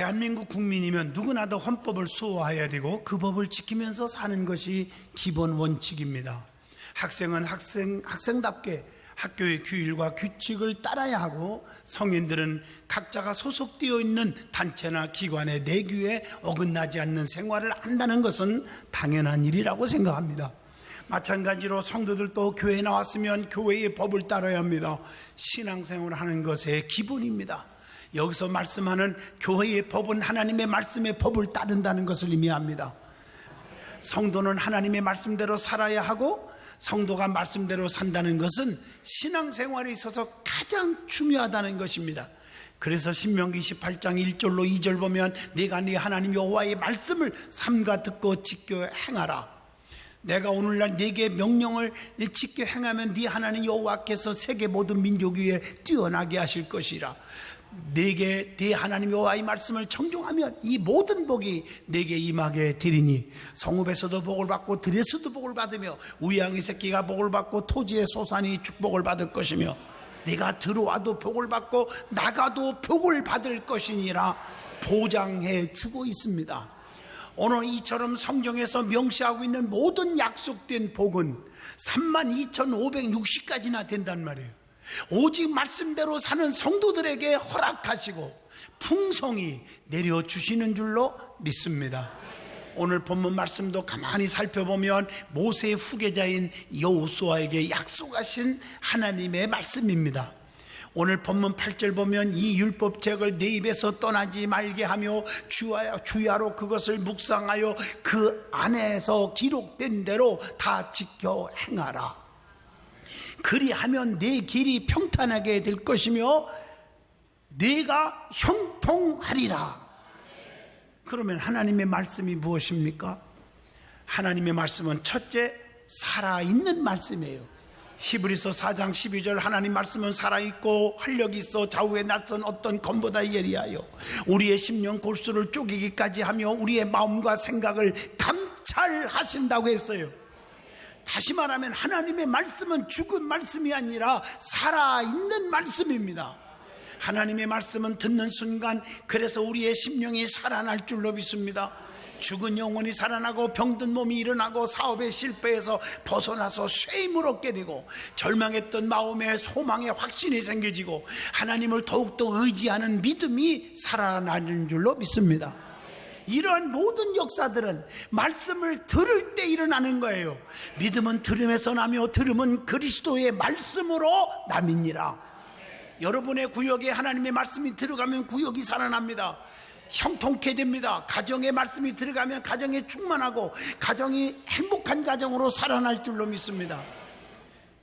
대한민국 국민이면 누구나도 헌법을 수호해야 되고 그 법을 지키면서 사는 것이 기본 원칙입니다. 학생은 학생답게 학교의 규율과 규칙을 따라야 하고, 성인들은 각자가 소속되어 있는 단체나 기관의 내규에 어긋나지 않는 생활을 한다는 것은 당연한 일이라고 생각합니다. 마찬가지로 성도들도 교회에 나왔으면 교회의 법을 따라야 합니다. 신앙생활을 하는 것의 기본입니다. 여기서 말씀하는 교회의 법은 하나님의 말씀의 법을 따른다는 것을 의미합니다. 성도는 하나님의 말씀대로 살아야 하고, 성도가 말씀대로 산다는 것은 신앙생활에 있어서 가장 중요하다는 것입니다. 그래서 신명기 18장 1절로 2절 보면 내가 네 하나님 여호와의 말씀을 삼가 듣고 지켜 행하라. 내가 오늘날 네게 명령을 지켜 행하면 네 하나님 여호와께서 세계 모든 민족 위에 뛰어나게 하실 것이라. 네게 네 하나님 여호와의 말씀을 청종하면 이 모든 복이 네게 임하게 되리니 성읍에서도 복을 받고 들에서도 복을 받으며 우양의 새끼가 복을 받고 토지의 소산이 축복을 받을 것이며 네가 들어와도 복을 받고 나가도 복을 받을 것이니라 보장해 주고 있습니다. 오늘 이처럼 성경에서 명시하고 있는 모든 약속된 복은 32,560가지나 된단 말이에요. 오직 말씀대로 사는 성도들에게 허락하시고 풍성히 내려주시는 줄로 믿습니다. 오늘 본문 말씀도 가만히 살펴보면 모세의 후계자인 여호수아에게 약속하신 하나님의 말씀입니다. 오늘 본문 8절 보면 이 율법책을 내 입에서 떠나지 말게 하며 주야로 그것을 묵상하여 그 안에서 기록된 대로 다 지켜 행하라. 그리하면 네 길이 평탄하게 될 것이며 네가 형통하리라. 그러면 하나님의 말씀이 무엇입니까? 하나님의 말씀은 첫째, 살아있는 말씀이에요. 히브리서 4장 12절 하나님 말씀은 살아있고 활력이 있어 좌우에 낯선 어떤 검보다 예리하여 우리의 심령 골수를 쪼개기까지 하며 우리의 마음과 생각을 감찰하신다고 했어요. 다시 말하면 하나님의 말씀은 죽은 말씀이 아니라 살아있는 말씀입니다. 하나님의 말씀은 듣는 순간 그래서 우리의 심령이 살아날 줄로 믿습니다. 죽은 영혼이 살아나고 병든 몸이 일어나고 사업에 실패해서 벗어나서 쉼을 얻게 되고 절망했던 마음에 소망의 확신이 생겨지고 하나님을 더욱더 의지하는 믿음이 살아나는 줄로 믿습니다. 이러한 모든 역사들은 말씀을 들을 때 일어나는 거예요. 믿음은 들음에서 나며 들음은 그리스도의 말씀으로 남이니라. 여러분의 구역에 하나님의 말씀이 들어가면 구역이 살아납니다. 형통케 됩니다. 가정의 말씀이 들어가면 가정이 충만하고 가정이 행복한 가정으로 살아날 줄로 믿습니다.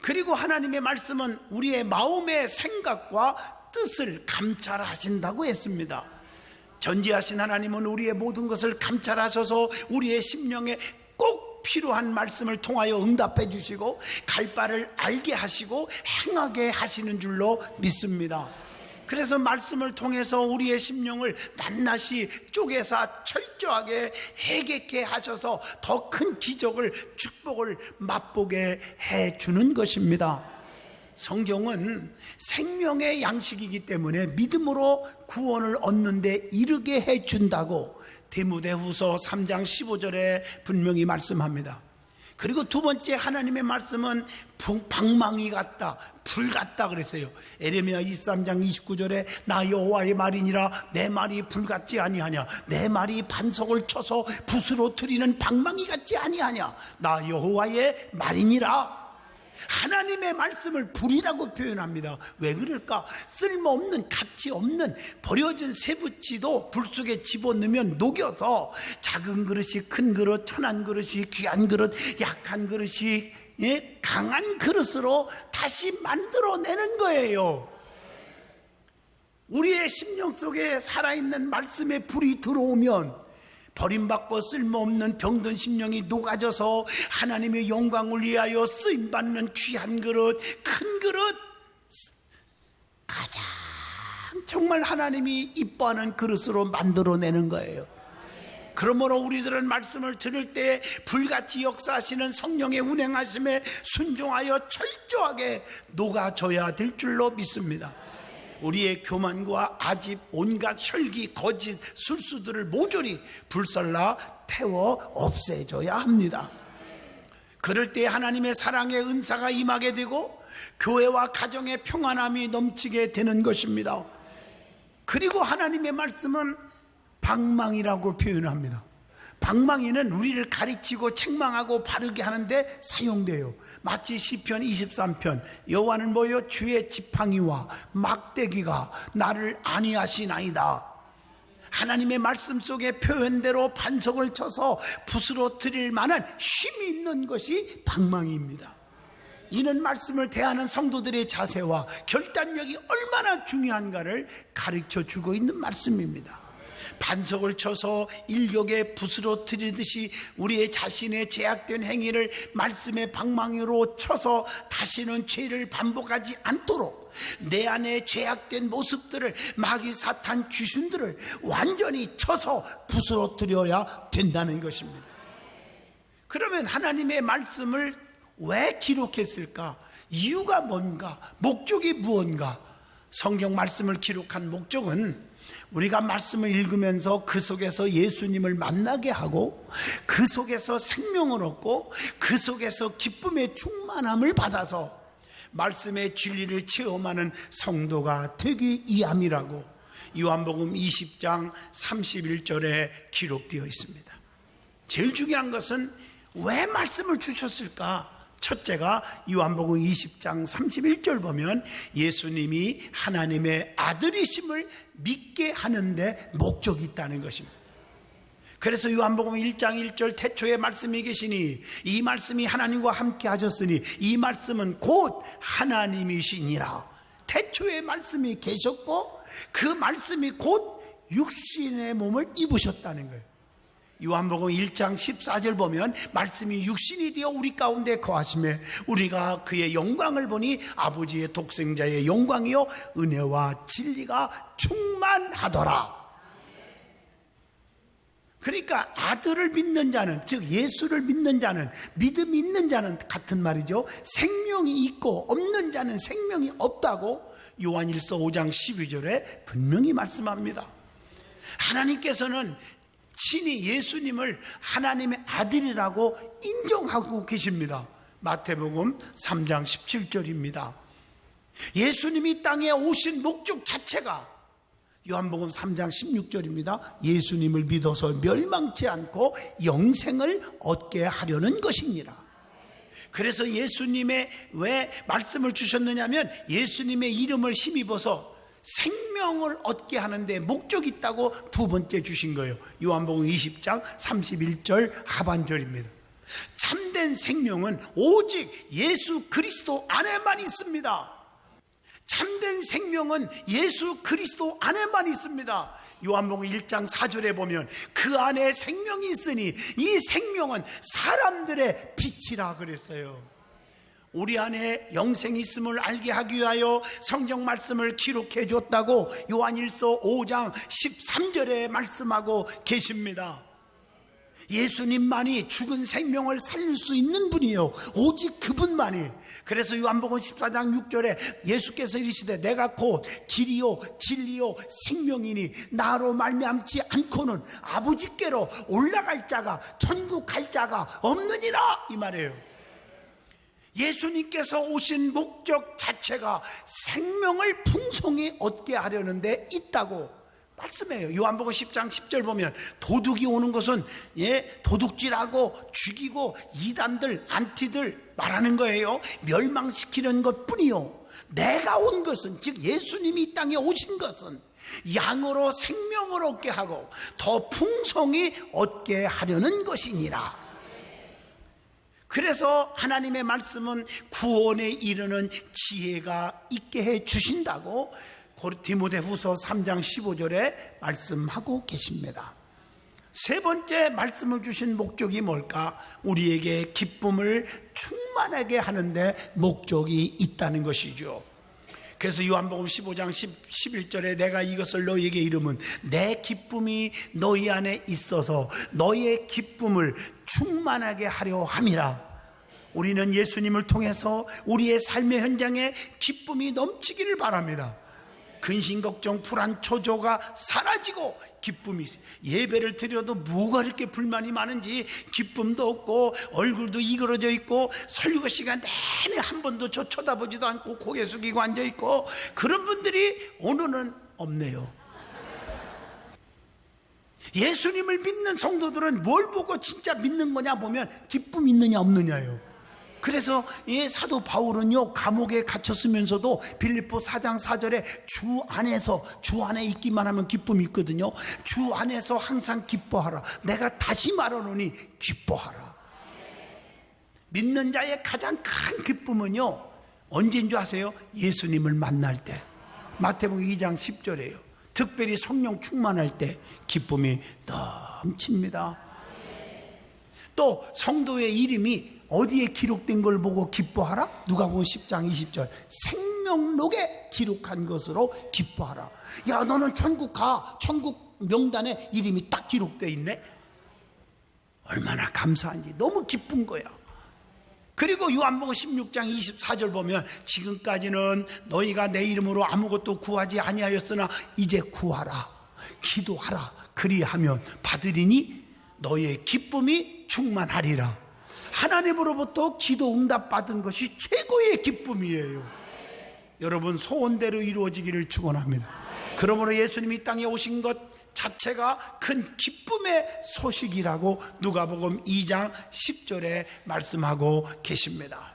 그리고 하나님의 말씀은 우리의 마음의 생각과 뜻을 감찰하신다고 했습니다. 전지하신 하나님은 우리의 모든 것을 감찰하셔서 우리의 심령에 꼭 필요한 말씀을 통하여 응답해 주시고 갈 바를 알게 하시고 행하게 하시는 줄로 믿습니다. 그래서 말씀을 통해서 우리의 심령을 낱낱이 쪼개서 철저하게 해결케 하셔서 더 큰 기적을 축복을 맛보게 해주는 것입니다. 성경은 생명의 양식이기 때문에 믿음으로 구원을 얻는 데 이르게 해준다고 디모데후서 3장 15절에 분명히 말씀합니다. 그리고 두 번째 하나님의 말씀은 방망이 같다, 불 같다 그랬어요. 에레미야 23장 29절에 나 여호와의 말이니라 내 말이 불 같지 아니하냐, 내 말이 반석을 쳐서 붓으로 트리는 방망이 같지 아니하냐, 나 여호와의 말이니라. 하나님의 말씀을 불이라고 표현합니다. 왜 그럴까? 쓸모없는 가치 없는 버려진 쇠붙이도 불 속에 집어넣으면 녹여서 작은 그릇이 큰 그릇, 천한 그릇이 귀한 그릇, 약한 그릇이 강한 그릇으로 다시 만들어내는 거예요. 우리의 심령 속에 살아있는 말씀의 불이 들어오면 버림받고 쓸모없는 병든 심령이 녹아져서 하나님의 영광을 위하여 쓰임받는 귀한 그릇, 큰 그릇, 가장 정말 하나님이 이뻐하는 그릇으로 만들어내는 거예요. 그러므로 우리들은 말씀을 들을 때 불같이 역사하시는 성령의 운행하심에 순종하여 철저하게 녹아져야 될 줄로 믿습니다. 우리의 교만과 아집, 온갖 혈기, 거짓, 술수들을 모조리 불살라 태워 없애줘야 합니다. 그럴 때 하나님의 사랑의 은사가 임하게 되고 교회와 가정의 평안함이 넘치게 되는 것입니다. 그리고 하나님의 말씀은 방망이라고 표현합니다. 방망이는 우리를 가르치고 책망하고 바르게 하는데 사용돼요. 마치 시편 23편 여호와는 뭐요? 주의 지팡이와 막대기가 나를 안위하시나이다. 하나님의 말씀 속의 표현대로 반석을 쳐서 부스러뜨릴 만한 힘이 있는 것이 방망이입니다. 이는 말씀을 대하는 성도들의 자세와 결단력이 얼마나 중요한가를 가르쳐주고 있는 말씀입니다. 반석을 쳐서 일격에 부스러뜨리듯이 우리의 자신의 제약된 행위를 말씀의 방망이로 쳐서 다시는 죄를 반복하지 않도록 내 안에 제약된 모습들을, 마귀, 사탄, 귀신들을 완전히 쳐서 부스러뜨려야 된다는 것입니다. 그러면 하나님의 말씀을 왜 기록했을까? 이유가 뭔가? 목적이 무언가? 성경 말씀을 기록한 목적은 우리가 말씀을 읽으면서 그 속에서 예수님을 만나게 하고 그 속에서 생명을 얻고 그 속에서 기쁨의 충만함을 받아서 말씀의 진리를 체험하는 성도가 되기 위함이라고 요한복음 20장 31절에 기록되어 있습니다. 제일 중요한 것은 왜 말씀을 주셨을까? 첫째가 요한복음 20장 31절 보면 예수님이 하나님의 아들이심을 믿게 하는데 목적이 있다는 것입니다. 그래서 요한복음 1장 1절 태초에 말씀이 계시니 이 말씀이 하나님과 함께 하셨으니 이 말씀은 곧 하나님이시니라. 태초에 말씀이 계셨고 그 말씀이 곧 육신의 몸을 입으셨다는 거예요. 요한복음 1장 14절 보면 말씀이 육신이 되어 우리 가운데 거하시매 우리가 그의 영광을 보니 아버지의 독생자의 영광이요 은혜와 진리가 충만하더라. 그러니까 아들을 믿는 자는, 즉 예수를 믿는 자는, 믿음이 있는 자는 같은 말이죠. 생명이 있고 없는 자는 생명이 없다고 요한일서 5장 12절에 분명히 말씀합니다. 하나님께서는 친히 예수님을 하나님의 아들이라고 인정하고 계십니다. 마태복음 3장 17절입니다. 예수님이 땅에 오신 목적 자체가 요한복음 3장 16절입니다. 예수님을 믿어서 멸망치 않고 영생을 얻게 하려는 것이니라. 그래서 예수님의 왜 말씀을 주셨느냐면 예수님의 이름을 힘입어서 생명을 얻게 하는데 목적이 있다고 두 번째 주신 거예요. 요한복음 20장 31절 하반절입니다. 참된 생명은 오직 예수 그리스도 안에만 있습니다. 참된 생명은 예수 그리스도 안에만 있습니다. 요한복음 1장 4절에 보면 그 안에 생명이 있으니 이 생명은 사람들의 빛이라 그랬어요. 우리 안에 영생이 있음을 알게 하기 위하여 성경 말씀을 기록해 줬다고 요한일서 5장 13절에 말씀하고 계십니다. 예수님만이 죽은 생명을 살릴 수 있는 분이에요. 오직 그분만이. 그래서 요한복음 14장 6절에 예수께서 이르시되 내가 곧 길이요 진리요 생명이니 나로 말미암지 않고는 아버지께로 올라갈 자가 천국 갈 자가 없느니라 이 말이에요. 예수님께서 오신 목적 자체가 생명을 풍성히 얻게 하려는 데 있다고 말씀해요. 요한복음 10장 10절 보면 도둑이 오는 것은 도둑질하고 죽이고 이단들 안티들 말하는 거예요. 멸망시키는 것뿐이요. 내가 온 것은, 즉 예수님이 이 땅에 오신 것은 양으로 생명을 얻게 하고 더 풍성히 얻게 하려는 것이니라. 그래서 하나님의 말씀은 구원에 이르는 지혜가 있게 해 주신다고 디모데후서 3장 15절에 말씀하고 계십니다. 세 번째 말씀을 주신 목적이 뭘까? 우리에게 기쁨을 충만하게 하는데 목적이 있다는 것이죠. 그래서 요한복음 15장 11절에 내가 이것을 너희에게 이르면 내 기쁨이 너희 안에 있어서 너희의 기쁨을 충만하게 하려 함이라. 우리는 예수님을 통해서 우리의 삶의 현장에 기쁨이 넘치기를 바랍니다. 근심 걱정 불안 초조가 사라지고 기쁨이 있어요. 예배를 드려도 뭐가 이렇게 불만이 많은지 기쁨도 없고 얼굴도 이그러져 있고 설교 시간 내내 한 번도 저 쳐다보지도 않고 고개 숙이고 앉아 있고 그런 분들이 오늘은 없네요. 예수님을 믿는 성도들은 뭘 보고 진짜 믿는 거냐 보면 기쁨 있느냐 없느냐예요. 그래서 사도 바울은요, 감옥에 갇혔으면서도 빌립보 4장 4절에 주 안에 있기만 하면 기쁨이 있거든요. 주 안에서 항상 기뻐하라. 내가 다시 말하노니 기뻐하라. 믿는 자의 가장 큰 기쁨은요, 언제인 줄 아세요? 예수님을 만날 때. 마태복음 2장 10절이에요. 특별히 성령 충만할 때 기쁨이 넘칩니다. 또 성도의 이름이 어디에 기록된 걸 보고 기뻐하라? 누가복음 10장 20절 생명록에 기록한 것으로 기뻐하라. 야, 너는 천국 가. 천국 명단에 이름이 딱 기록되어 있네. 얼마나 감사한지 너무 기쁜 거야. 그리고 요한복음 16장 24절 보면 지금까지는 너희가 내 이름으로 아무것도 구하지 아니하였으나 이제 구하라, 기도하라. 그리하면 받으리니 너희의 기쁨이 충만하리라. 하나님으로부터 기도 응답 받은 것이 최고의 기쁨이에요. 여러분, 소원대로 이루어지기를 축원합니다. 그러므로 예수님이 땅에 오신 것 자체가 큰 기쁨의 소식이라고 누가복음 2장 10절에 말씀하고 계십니다.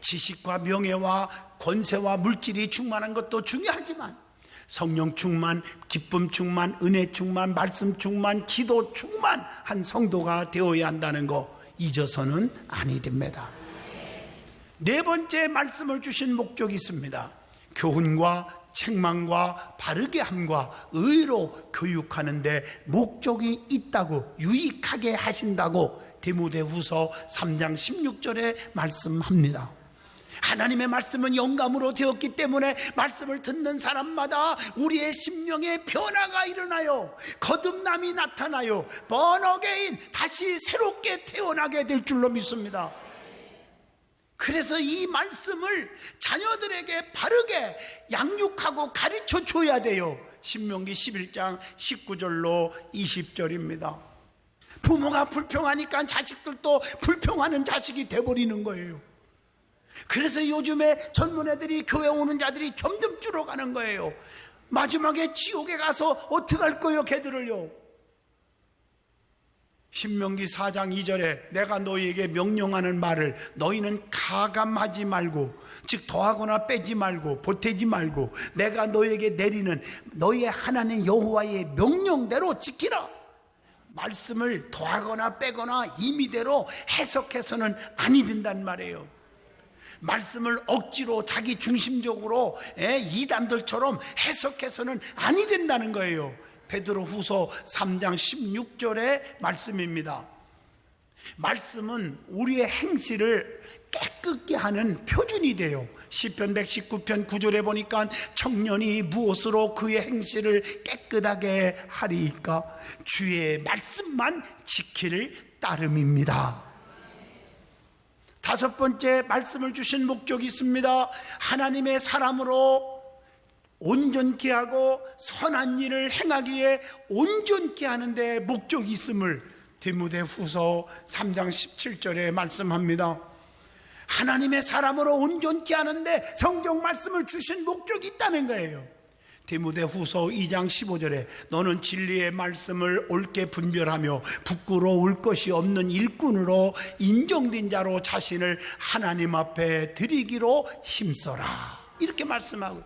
지식과 명예와 권세와 물질이 충만한 것도 중요하지만 성령 충만, 기쁨 충만, 은혜 충만, 말씀 충만, 기도 충만한 성도가 되어야 한다는 거 잊어서는 아니 됩니다. 네 번째 말씀을 주신 목적이 있습니다. 교훈과 책망과 바르게 함과 의로 교육하는데 목적이 있다고, 유익하게 하신다고 디모데후서 3장 16절에 말씀합니다. 하나님의 말씀은 영감으로 되었기 때문에 말씀을 듣는 사람마다 우리의 심령에 변화가 일어나요. 거듭남이 나타나요. 번어게인, 다시 새롭게 태어나게 될 줄로 믿습니다. 그래서 이 말씀을 자녀들에게 바르게 양육하고 가르쳐 줘야 돼요. 신명기 11장 19절로 20절입니다. 부모가 불평하니까 자식들도 불평하는 자식이 돼버리는 거예요. 그래서 요즘에 젊은 애들이, 교회 오는 자들이 점점 줄어가는 거예요. 마지막에 지옥에 가서 어떡할 거예요, 걔들을요? 신명기 4장 2절에 내가 너희에게 명령하는 말을 너희는 가감하지 말고, 즉 더하거나 빼지 말고 보태지 말고 내가 너희에게 내리는 너희의 하나님 여호와의 명령대로 지키라. 말씀을 더하거나 빼거나 임의대로 해석해서는 아니 된단 말이에요. 말씀을 억지로 자기 중심적으로 이단들처럼 해석해서는 아니 된다는 거예요. 베드로후서 3장 16절의 말씀입니다. 말씀은 우리의 행실을 깨끗게 하는 표준이 돼요. 시편 119편 9절에 보니까 청년이 무엇으로 그의 행실을 깨끗하게 하리이까? 주의 말씀만 지킬 따름입니다. 다섯 번째 말씀을 주신 목적이 있습니다. 하나님의 사람으로 온전케 하고 선한 일을 행하기에 온전케 하는데 목적이 있음을 디모데후서 3장 17절에 말씀합니다. 하나님의 사람으로 온전케 하는데 성경 말씀을 주신 목적이 있다는 거예요. 디모데후서 2장 15절에 너는 진리의 말씀을 옳게 분별하며 부끄러울 것이 없는 일꾼으로 인정된 자로 자신을 하나님 앞에 드리기로 힘써라, 이렇게 말씀하고,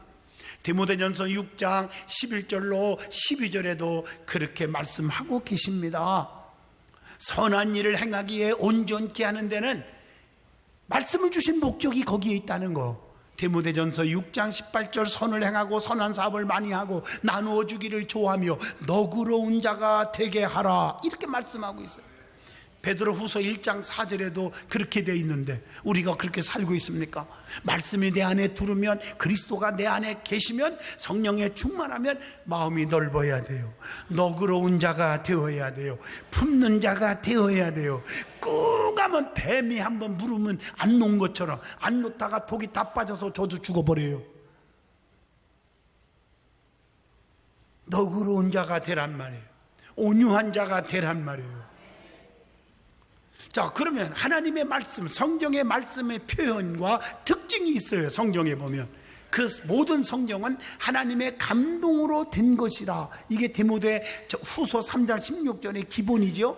디모데전서 6장 11절로 12절에도 그렇게 말씀하고 계십니다. 선한 일을 행하기에 온전케 하는 데는 말씀을 주신 목적이 거기에 있다는 거. 디모데전서 6장 18절 선을 행하고 선한 사업을 많이 하고 나누어 주기를 좋아하며 너그러운 자가 되게 하라, 이렇게 말씀하고 있어요. 베드로후서 1장 4절에도 그렇게 돼 있는데 우리가 그렇게 살고 있습니까? 말씀이 내 안에 들으면, 그리스도가 내 안에 계시면, 성령에 충만하면 마음이 넓어야 돼요. 너그러운 자가 되어야 돼요. 품는 자가 되어야 돼요. 꾹 하면 뱀이 한번 물으면 안 놓은 것처럼 안 놓다가 독이 다 빠져서 저도 죽어버려요. 너그러운 자가 되란 말이에요. 온유한 자가 되란 말이에요. 자, 그러면 하나님의 말씀, 성경의 말씀의 표현과 특징이 있어요. 성경에 보면 그 모든 성경은 하나님의 감동으로 된 것이라. 이게 디모데 후서 3장 16절의 기본이죠.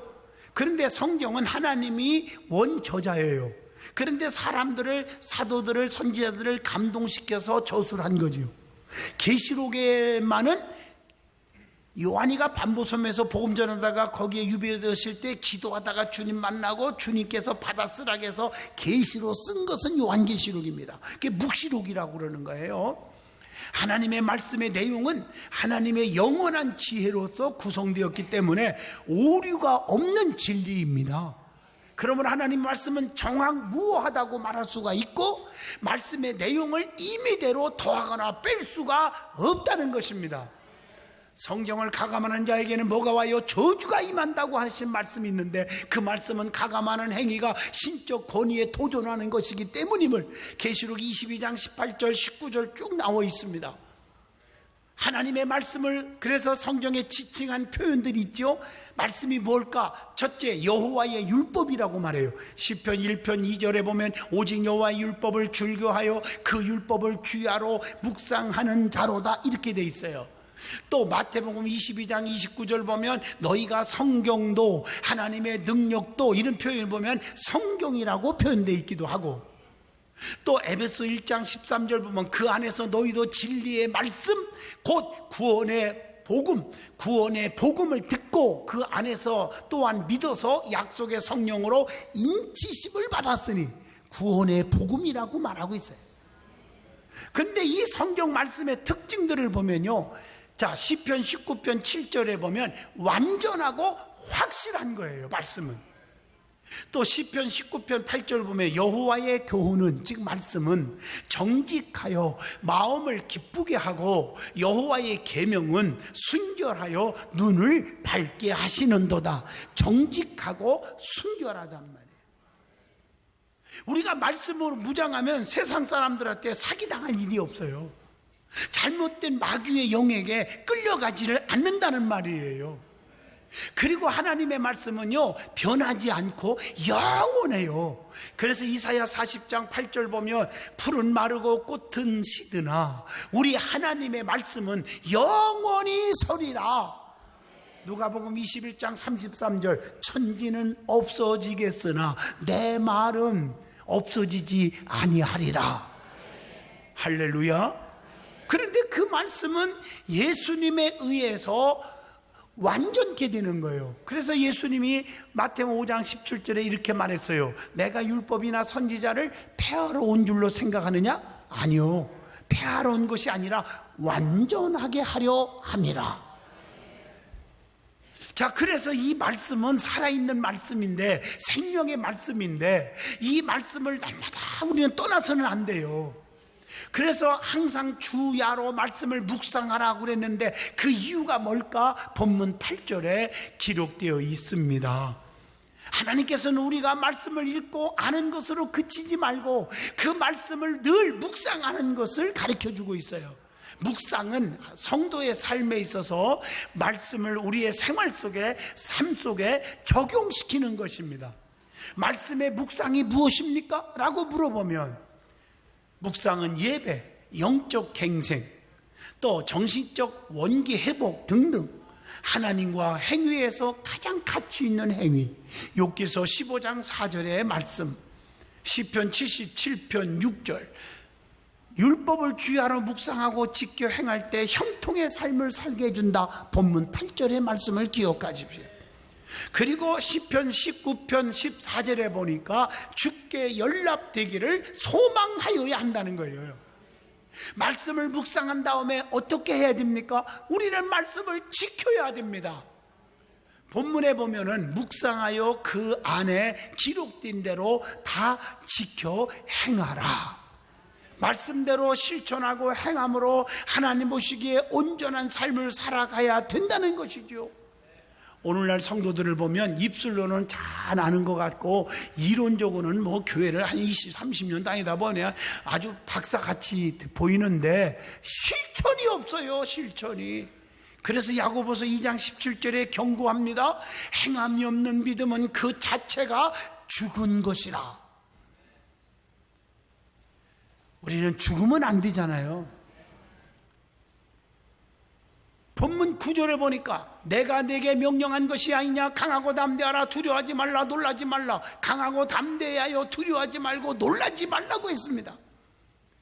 그런데 성경은 하나님이 원저자예요. 그런데 사람들을, 사도들을, 선지자들을 감동시켜서 저술한 거지요. 계시록에만은 요한이가 반보섬에서 복음 전하다가 거기에 유배되었을 때 기도하다가 주님 만나고 주님께서 받아 쓰라고 해서 계시로 쓴 것은 요한계시록입니다. 그게 묵시록이라고 그러는 거예요. 하나님의 말씀의 내용은 하나님의 영원한 지혜로서 구성되었기 때문에 오류가 없는 진리입니다. 그러면 하나님 말씀은 정확무오하다고 말할 수가 있고 말씀의 내용을 임의대로 더하거나 뺄 수가 없다는 것입니다. 성경을 가감하는 자에게는 뭐가 와요? 저주가 임한다고 하신 말씀이 있는데 그 말씀은 가감하는 행위가 신적 권위에 도전하는 것이기 때문임을 계시록 22장 18절 19절 쭉 나와 있습니다. 하나님의 말씀을 그래서 성경에 지칭한 표현들이 있죠. 말씀이 뭘까? 첫째, 여호와의 율법이라고 말해요. 시편 1편 2절에 보면 오직 여호와의 율법을 즐겨하여 그 율법을 주야로 묵상하는 자로다 이렇게 돼 있어요. 또 마태복음 22장 29절 보면 너희가 성경도 하나님의 능력도 이런 표현을 보면 성경이라고 표현되어 있기도 하고 또 에베소 1장 13절 보면 그 안에서 너희도 진리의 말씀 곧 구원의 복음을 듣고 그 안에서 또한 믿어서 약속의 성령으로 인치심을 받았으니 구원의 복음이라고 말하고 있어요. 그런데 이 성경 말씀의 특징들을 보면요, 자, 시편 19편 7절에 보면 완전하고 확실한 거예요, 말씀은. 또 시편 19편 8절 보면 여호와의 교훈은, 즉 말씀은 정직하여 마음을 기쁘게 하고 여호와의 계명은 순결하여 눈을 밝게 하시는도다. 정직하고 순결하단 말이에요. 우리가 말씀으로 무장하면 세상 사람들한테 사기당할 일이 없어요. 잘못된 마귀의 영에게 끌려가지를 않는다는 말이에요. 그리고 하나님의 말씀은요 변하지 않고 영원해요. 그래서 이사야 40장 8절 보면 풀은 마르고 꽃은 시드나 우리 하나님의 말씀은 영원히 서리라. 누가복음 21장 33절 천지는 없어지겠으나 내 말은 없어지지 아니하리라. 할렐루야. 그런데 그 말씀은 예수님에 의해서 완전케 되는 거예요. 그래서 예수님이 마태복음 5장 17절에 이렇게 말했어요. 내가 율법이나 선지자를 폐하러 온 줄로 생각하느냐? 아니요, 폐하러 온 것이 아니라 완전하게 하려 함이라. 자, 그래서 이 말씀은 살아있는 말씀인데, 생명의 말씀인데, 이 말씀을 날마다 우리는 떠나서는 안 돼요. 그래서 항상 주야로 말씀을 묵상하라고 그랬는데 그 이유가 뭘까? 본문 8절에 기록되어 있습니다. 하나님께서는 우리가 말씀을 읽고 아는 것으로 그치지 말고 그 말씀을 늘 묵상하는 것을 가르쳐주고 있어요. 묵상은 성도의 삶에 있어서 말씀을 우리의 생활 속에, 삶 속에 적용시키는 것입니다. 말씀의 묵상이 무엇입니까? 라고 물어보면 묵상은 예배, 영적 갱생, 또 정신적 원기 회복 등등 하나님과 행위에서 가장 가치 있는 행위. 욥기서 15장 4절의 말씀, 시편 77편 6절 율법을 주야로 묵상하고 지켜 행할 때 형통의 삶을 살게 해준다. 본문 8절의 말씀을 기억하십시오. 그리고 시편 19편 14절에 보니까 주께 연락되기를 소망하여야 한다는 거예요. 말씀을 묵상한 다음에 어떻게 해야 됩니까? 우리는 말씀을 지켜야 됩니다. 본문에 보면은 묵상하여 그 안에 기록된 대로 다 지켜 행하라. 말씀대로 실천하고 행함으로 하나님 보시기에 온전한 삶을 살아가야 된다는 것이죠. 오늘날 성도들을 보면 입술로는 잘 아는 것 같고 이론적으로는 뭐 교회를 한 20, 30년 다니다 보니 아주 박사같이 보이는데 실천이 없어요. 실천이. 그래서 야고보서 2장 17절에 경고합니다. 행함이 없는 믿음은 그 자체가 죽은 것이라. 우리는 죽으면 안 되잖아요. 본문 9절에 보니까 내가 네게 명령한 것이 아니냐. 강하고 담대하라. 두려워하지 말라. 놀라지 말라. 강하고 담대하여 두려워하지 말고 놀라지 말라고 했습니다.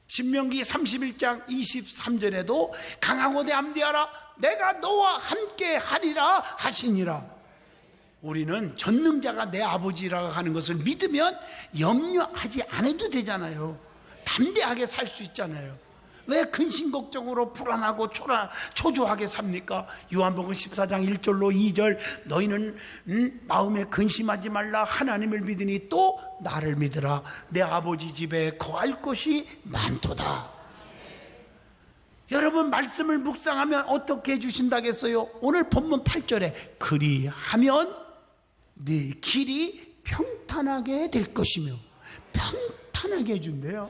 신명기 31장 23절에도 강하고 담대하라. 내가 너와 함께 하리라 하시니라. 우리는 전능자가 내 아버지라고 하는 것을 믿으면 염려하지 않아도 되잖아요. 담대하게 살 수 있잖아요. 왜 근심 걱정으로 불안하고 초조하게 삽니까? 요한복음 14장 1절로 2절 너희는 마음에 근심하지 말라. 하나님을 믿으니 또 나를 믿으라. 내 아버지 집에 거할 곳이 많도다. 여러분, 말씀을 묵상하면 어떻게 해주신다겠어요? 오늘 본문 8절에 그리하면 네 길이 평탄하게 될 것이며, 평탄하게 해준대요.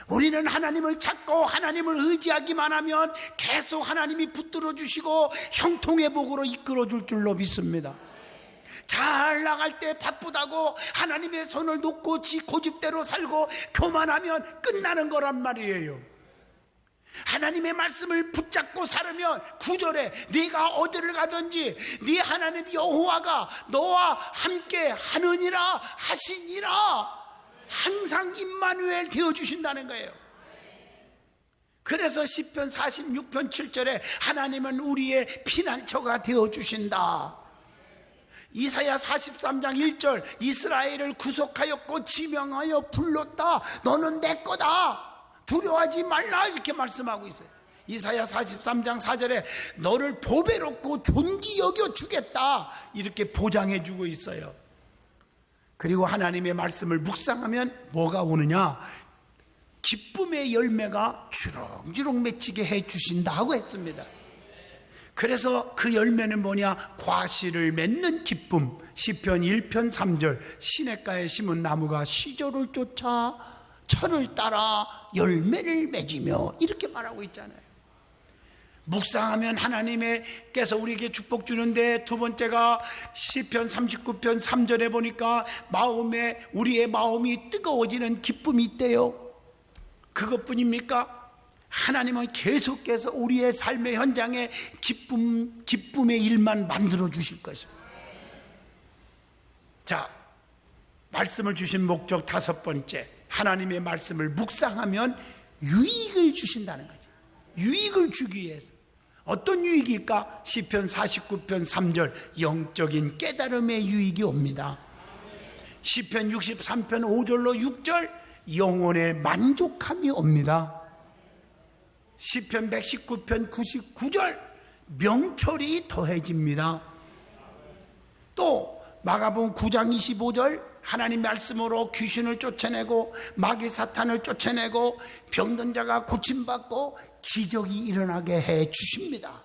우리는 하나님을 찾고 하나님을 의지하기만 하면 계속 하나님이 붙들어 주시고 형통의 복으로 이끌어 줄 줄로 믿습니다. 잘 나갈 때 바쁘다고 하나님의 손을 놓고 지 고집대로 살고 교만하면 끝나는 거란 말이에요. 하나님의 말씀을 붙잡고 살으면 9절에 네가 어디를 가든지 네 하나님 여호와가 너와 함께 하느니라 하시니라. 항상 임마누엘 되어주신다는 거예요. 그래서 시편 46편 7절에 하나님은 우리의 피난처가 되어주신다. 이사야 43장 1절 이스라엘을 구속하였고 지명하여 불렀다. 너는 내 거다. 두려워하지 말라. 이렇게 말씀하고 있어요. 이사야 43장 4절에 너를 보배롭고 존귀 여겨 주겠다. 이렇게 보장해 주고 있어요. 그리고 하나님의 말씀을 묵상하면 뭐가 오느냐? 기쁨의 열매가 주렁주렁 맺히게 해 주신다고 했습니다. 그래서 그 열매는 뭐냐? 과실을 맺는 기쁨. 시편 1편 3절 시냇가에 심은 나무가 시절을 쫓아 철을 따라 열매를 맺으며 이렇게 말하고 있잖아요. 묵상하면 하나님께서 우리에게 축복 주는데, 두 번째가 시편 39편 3절에 보니까 우리의 마음이 뜨거워지는 기쁨이 있대요. 그것뿐입니까? 하나님은 계속해서 우리의 삶의 현장에 기쁨의 일만 만들어 주실 것입니다. 자, 말씀을 주신 목적 다섯 번째, 하나님의 말씀을 묵상하면 유익을 주신다는 거죠. 유익을 주기 위해서. 어떤 유익일까? 시편 49편 3절 영적인 깨달음의 유익이 옵니다. 시편 63편 5절로 6절 영혼의 만족함이 옵니다. 시편 119편 99절 명철이 더해집니다. 또 마가복음 9장 25절 하나님 말씀으로 귀신을 쫓아내고 마귀 사탄을 쫓아내고 병든 자가 고침받고 기적이 일어나게 해 주십니다.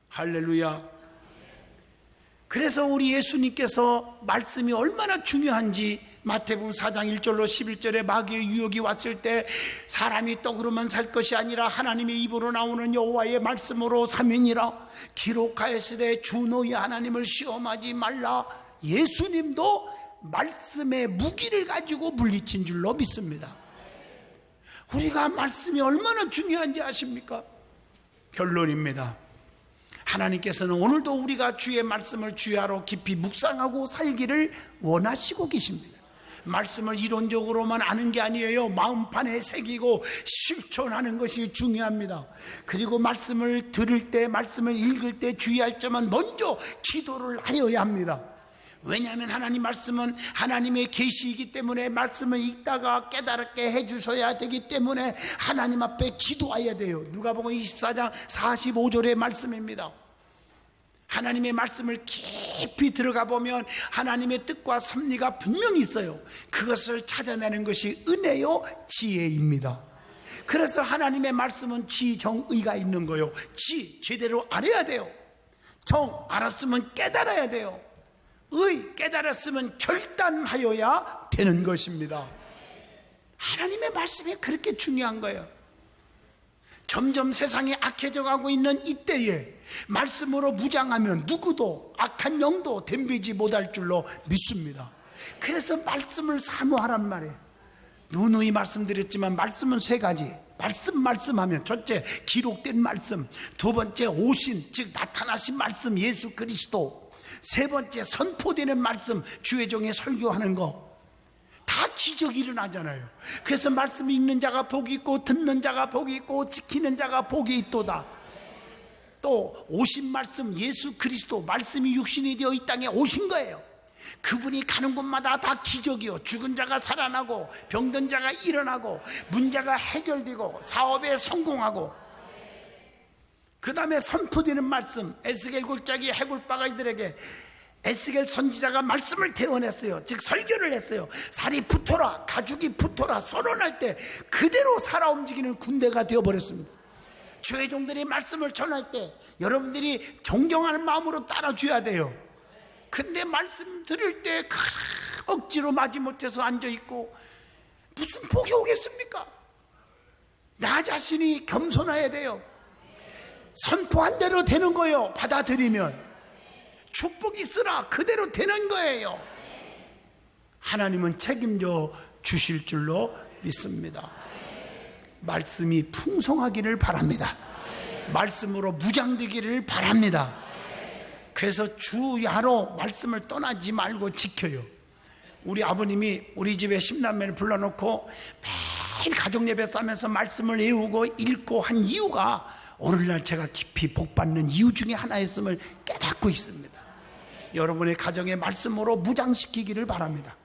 할렐루야. 그래서 우리 예수님께서 말씀이 얼마나 중요한지 마태복음 4장 1절로 11절에 마귀의 유혹이 왔을 때 사람이 떡으로만 살 것이 아니라 하나님의 입으로 나오는 여호와의 말씀으로 사면이라 기록하였으되 주 너희 하나님을 시험하지 말라. 예수님도 말씀의 무기를 가지고 물리친 줄로 믿습니다. 우리가 말씀이 얼마나 중요한지 아십니까? 결론입니다. 하나님께서는 오늘도 우리가 주의 말씀을 주야로 깊이 묵상하고 살기를 원하시고 계십니다. 말씀을 이론적으로만 아는 게 아니에요. 마음판에 새기고 실천하는 것이 중요합니다. 그리고 말씀을 들을 때, 말씀을 읽을 때 주의할 점은 먼저 기도를 하여야 합니다. 왜냐하면 하나님 말씀은 하나님의 계시이기 때문에 말씀을 읽다가 깨달게 해주셔야 되기 때문에 하나님 앞에 기도해야 돼요. 누가복음 24장 45절의 말씀입니다. 하나님의 말씀을 깊이 들어가 보면 하나님의 뜻과 섭리가 분명히 있어요. 그것을 찾아내는 것이 은혜요 지혜입니다. 그래서 하나님의 말씀은 지정의가 있는 거요. 제대로 알아야 돼요. 정 알았으면 깨달아야 돼요. 의 깨달았으면 결단하여야 되는 것입니다. 하나님의 말씀이 그렇게 중요한 거예요. 점점 세상이 악해져 가고 있는 이때에 말씀으로 무장하면 누구도 악한 영도 덤비지 못할 줄로 믿습니다. 그래서 말씀을 사모하란 말이에요. 누누이 말씀드렸지만 말씀은 세 가지. 말씀하면 첫째 기록된 말씀, 두 번째 오신 즉 나타나신 말씀 예수 그리스도, 세 번째 선포되는 말씀 주의 종이 설교하는 거. 다 기적이 일어나잖아요. 그래서 말씀 읽는 자가 복이 있고 듣는 자가 복이 있고 지키는 자가 복이 있도다. 또 오신 말씀 예수 그리스도, 말씀이 육신이 되어 이 땅에 오신 거예요. 그분이 가는 곳마다 다 기적이요. 죽은 자가 살아나고 병든 자가 일어나고 문제가 해결되고 사업에 성공하고, 그 다음에 선포되는 말씀, 에스겔 골짜기 해골바가이들에게 에스겔 선지자가 말씀을 대언했어요. 즉 설교를 했어요. 살이 붙어라, 가죽이 붙어라 선언할 때 그대로 살아 움직이는 군대가 되어버렸습니다. 주의 종들이 말씀을 전할 때 여러분들이 존경하는 마음으로 따라줘야 돼요. 근데 말씀 들을 때 억지로 마지못해서 앉아있고 무슨 복이 오겠습니까? 나 자신이 겸손해야 돼요. 선포한 대로 되는 거예요. 받아들이면 축복이 있으라 그대로 되는 거예요. 하나님은 책임져 주실 줄로 믿습니다. 말씀이 풍성하기를 바랍니다. 말씀으로 무장되기를 바랍니다. 그래서 주야로 말씀을 떠나지 말고 지켜요. 우리 아버님이 우리 집에 10남매를 불러놓고 매일 가정예배 싸면서 말씀을 외우고 읽고 한 이유가 오늘날 제가 깊이 복받는 이유 중에 하나였음을 깨닫고 있습니다. 여러분의 가정의 말씀으로 무장시키기를 바랍니다.